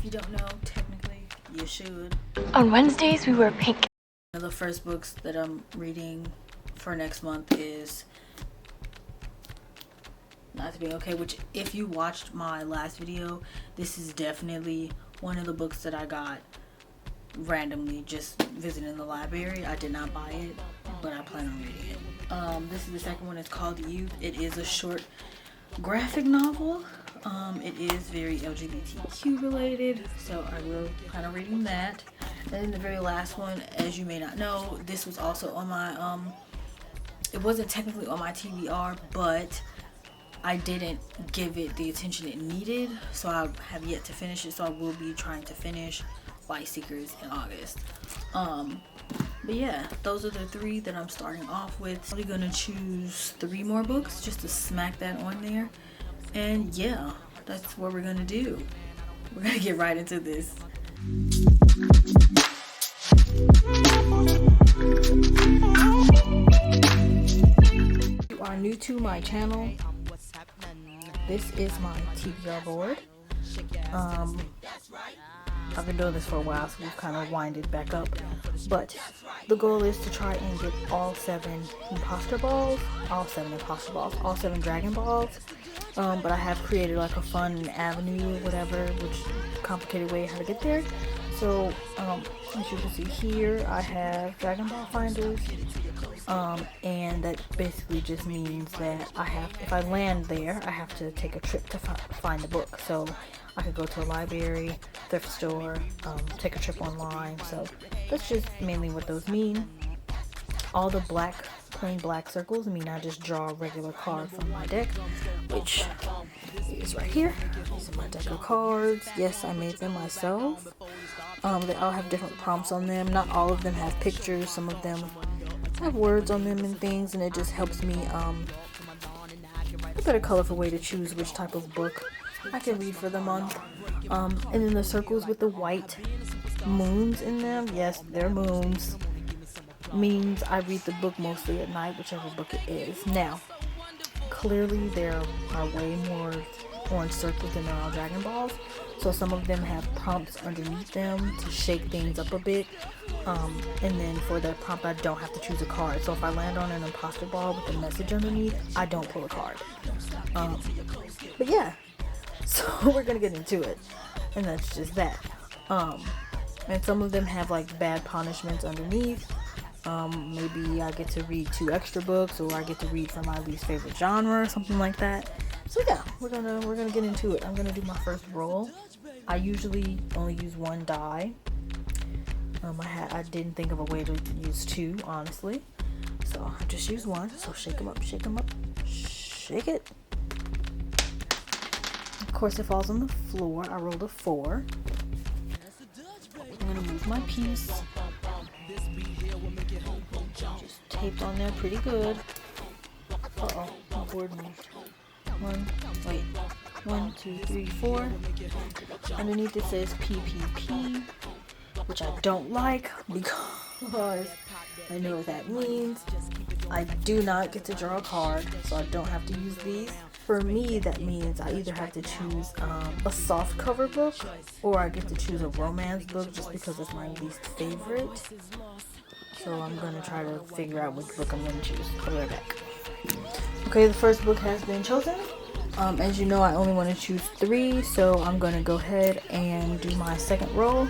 If you don't know, technically, you should. On Wednesdays, we wear pink. One of the first books that I'm reading for next month is Not to Be Okay, which if you watched my last video, this is definitely one of the books that I got randomly just visiting the library. I did not buy it, but I plan on reading it. This is the second one. It's called Youth. It is a short graphic novel. It is very LGBTQ related, so I will kind of reading that. And then the very last one, as you may not know, this was also on my it wasn't technically on my TBR, but I didn't give it the attention it needed, so I have yet to finish it. So I will be trying to finish Light Seekers in August. But yeah, those are the 3 that I'm starting off with. I'm gonna choose 3 more books just to smack that on there. And yeah, that's what we're gonna do. We're gonna get right into this. If you are new to my channel, this is my TBR board. I've been doing this for a while, so we've kind of winded back up. But the goal is to try and get all 7 imposter balls, all 7 Dragon Balls. But I have created like a fun avenue, whatever, which complicated way how to get there. So as you can see here, I have Dragon Ball finders, and that basically just means that if I land there, I have to take a trip to find the book. So I could go to a library, thrift store, take a trip online. So that's just mainly what those mean. All the plain black circles mean I just draw a regular card from my deck, which is right here. These are my deck of cards. Yes, I made them myself. They all have different prompts on them. Not all of them have pictures. Some of them have words on them and things, and it just helps me a better colorful way to choose which type of book I can read for the month. And then the circles with the white moons in them, yes, they're moons, means I read the book mostly at night, whichever book it is. Now, clearly there are way more orange circles than there are Dragon Balls, so some of them have prompts underneath them to shake things up a bit, and then for that prompt I don't have to choose a card. So if I land on an imposter ball with a message underneath, I don't pull a card. But yeah, so we're gonna get into it, and that's just that. And some of them have like bad punishments underneath. Maybe I get to read 2 extra books, or I get to read from my least favorite genre or something like that. So yeah, we're gonna get into it. I'm gonna do my first roll. I usually only use 1 die. I didn't think of a way to use 2, honestly, so I just use 1. So shake them up, shake them up, shake it. Of course, it falls on the floor. I rolled a 4. I'm gonna move my piece. Just taped on there pretty good. Uh-oh, my board moved. 1, 2, 3, 4. Underneath it says PPP, which I don't like because I know what that means. I do not get to draw a card, so I don't have to use these. For me, that means I either have to choose a soft cover book, or I get to choose a romance book just because it's my least favorite. So I'm going to try to figure out which book I'm going to choose. I'll be right back. Okay, the first book has been chosen. As you know, I only want to choose 3, so I'm going to go ahead and do my second roll.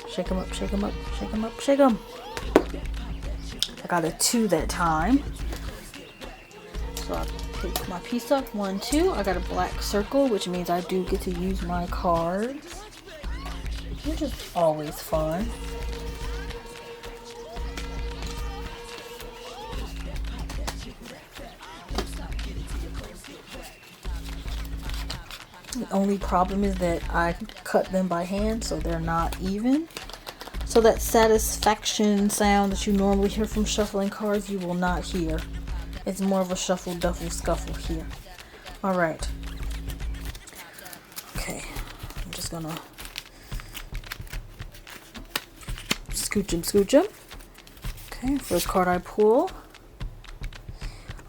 Shake them up, shake them up, shake them up, shake them. I got a 2 that time. So I'll take my piece up. 1, 2. I got a black circle, which means I do get to use my cards, which is always fun. The only problem is that I cut them by hand, so they're not even. So that satisfaction sound that you normally hear from shuffling cards, you will not hear. It's more of a shuffle, duffle, scuffle here. Alright. Okay. I'm just gonna scooch them. Okay, first card I pull.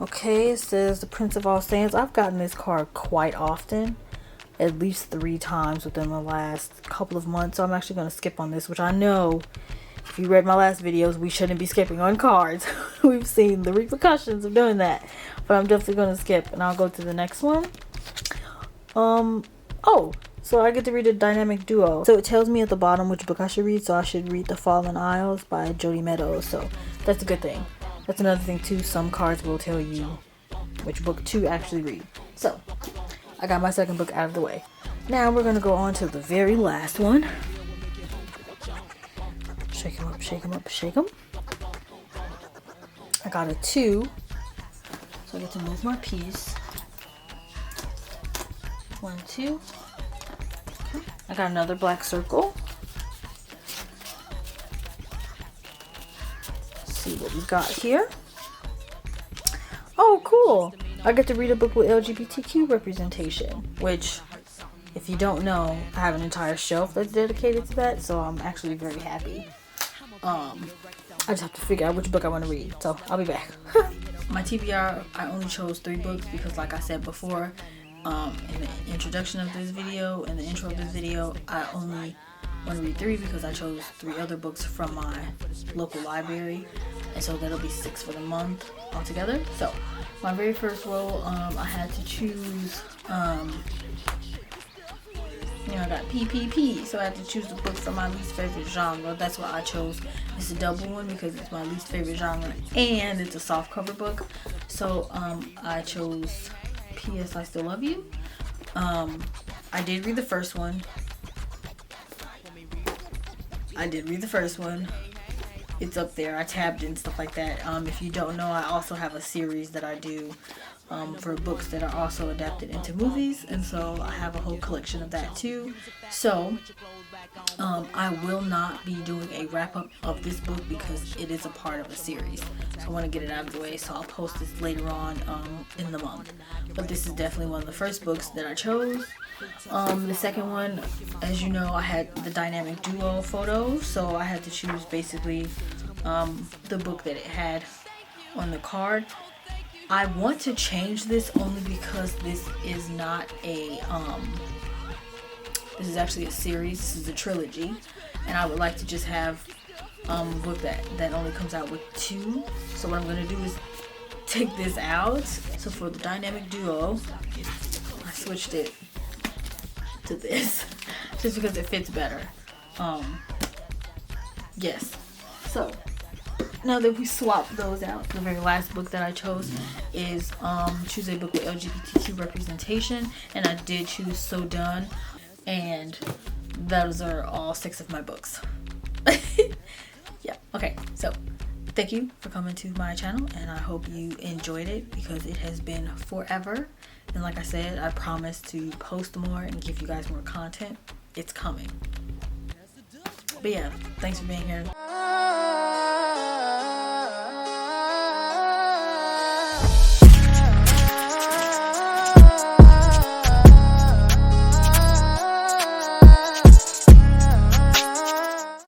Okay, it says the Prince of All Saints. I've gotten this card quite often. at least 3 times within the last couple of months. So I'm actually going to skip on this, which I know if you read my last videos, we shouldn't be skipping on cards. We've seen the repercussions of doing that. But I'm definitely going to skip, and I'll go to the next one. Oh, so I get to read a dynamic duo. So it tells me at the bottom which book I should read. So I should read The Fallen Isles by Jody Meadows. So that's a good thing. That's another thing too. Some cards will tell you which book to actually read. So I got my second book out of the way. Now we're going to go on to the very last one. Shake them up, shake them up, shake them. I got a 2. So I get to move my piece. 1, 2. Okay. I got another black circle. Let's see what we got here. Oh, cool. I get to read a book with LGBTQ representation, which, if you don't know, I have an entire shelf that's dedicated to that, so I'm actually very happy. I just have to figure out which book I want to read, so I'll be back. My TBR, I only chose 3 books because, like I said before, in the introduction of this video and the intro of this video, I only want to read 3 because I chose 3 other books from my local library, and so that'll be 6 for the month altogether. So my very first roll, I had to choose, I got PPP, so I had to choose the book from my least favorite genre. That's why I chose. It's a double one because it's my least favorite genre and it's a soft cover book. So I chose P.S. I Still Love You. I did read the first one. It's up there. I tabbed it and stuff like that. If you don't know, I also have a series that I do for books that are also adapted into movies, and so I have a whole collection of that too. So I will not be doing a wrap-up of this book because it is a part of a series, so I want to get it out of the way, so I'll post this later on in the month. But this is definitely one of the first books that I chose. The second one, as you know, I had the dynamic duo photo, so I had to choose basically the book that it had on the card. I want to change this only because this is not a this is actually a series. This is a trilogy, and I would like to just have a book that only comes out with 2. So what I'm going to do is take this out. So for the dynamic duo, I switched it to this just because it fits better. Yes. So now that we swapped those out, the very last book that I chose is choose a book with LGBTQ representation, and I did choose So Done, and those are all 6 of my books. Yeah, okay, so thank you for coming to my channel, and I hope you enjoyed it because it has been forever. And like I said, I promise to post more and give you guys more content. It's coming. But yeah, thanks for being here.